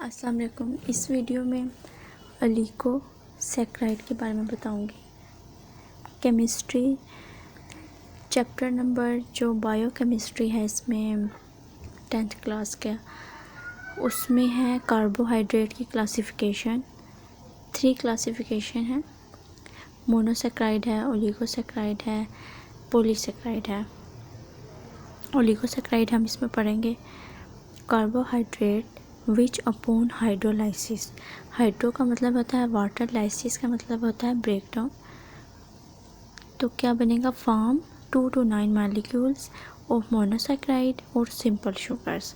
अस्सलाम वालेकुम। इस वीडियो में ओलिगोसैकराइड के बारे में बताऊंगी। केमिस्ट्री चैप्टर नंबर जो बायोकेमिस्ट्री है इसमें 10th क्लास का, उसमें है कार्बोहाइड्रेट की क्लासिफिकेशन। 3 क्लासिफिकेशन है, मोनोसैकराइड है, ओलिगोसैकराइड है, पॉलीसैकराइड है। ओलिगोसैकराइड हम इसमें पढ़ेंगे कार्बोहाइड्रेट विच अपॉन हाइड्रोलाइसिस। हाइड्रो का मतलब होता है वाटर, लाइसिस का मतलब होता है ब्रेकडाउन। तो क्या बनेगा, form 2 to 9 molecules of monosaccharide और सिंपल शुगर्स।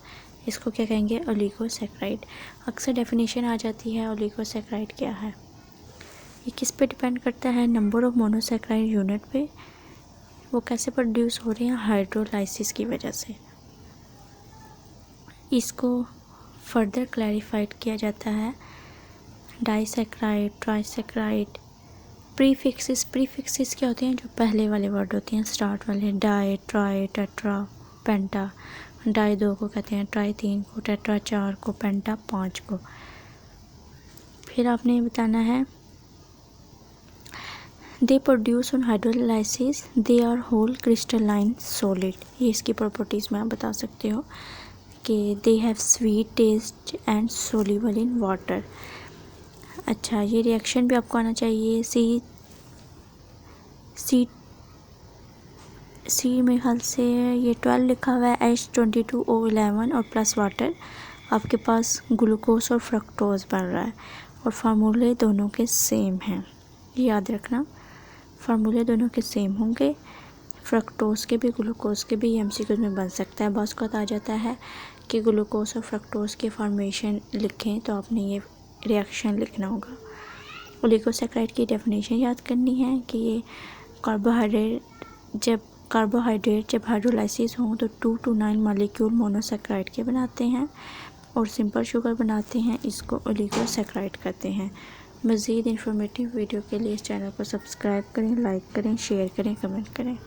इसको क्या कहेंगे, ओलिगोसैकराइड। अक्सर डेफिनेशन आ जाती है ओलिगोसैकराइड क्या है। ये किस पे डिपेंड करता है, नंबर ऑफ मोनोसैकराइड यूनिट पे। वो कैसे प्रोड्यूस हो रहे हैं, हाइड्रोलाइसिस की वजह से। इसको फर्दर क्लैरिफाइड किया जाता है डाइसैकराइड, ट्राइसैकराइड। प्रीफिक्सेस क्या होते हैं, जो पहले वाले वर्ड होते हैं स्टार्ट वाले, डाई, ट्राई, टेट्रा, पेंटा। डाई 2 को कहते हैं, ट्राई 3 को, टेट्रा 4 को, पेंटा 5 को। फिर आपने बताना है they produce on hydrolysis they are whole crystalline solid. ये इसकी प्रॉपर्टीज़ में आप बता सकते हो कि they have sweet taste and soluble in water. अच्छा, ये रिएक्शन भी आपको आना चाहिए। सी मेरे ख्याल से ये 12 लिखा हुआ है, H22O11 और प्लस वाटर। आपके पास ग्लूकोज और फ्रक्टोज बन रहा है और फार्मूले दोनों के सेम हैं, ये याद रखना। फार्मूले दोनों के सेम होंगे, फ्रक्टोज के भी ग्लूकोज के भी। MCQ में बन सकता है, बस को आ जाता है कि ग्लूकोज और फ्रक्टोज के फॉर्मेशन लिखें तो आपने ये रिएक्शन लिखना होगा। ओलिगोसैकराइड की डेफिनेशन याद करनी है कि ये कार्बोहाइड्रेट जब हाइड्रोलाइसिस हों तो 2 to 9 मॉलिक्यूल मोनोसैकराइड के बनाते हैं और सिंपल शुगर बनाते हैं, इसको ओलिगोसैकराइड कहते हैं। मज़ीद इन्फॉर्मेटिव वीडियो के लिए इस चैनल को सब्सक्राइब करें, लाइक करें, शेयर करें, कमेंट करें।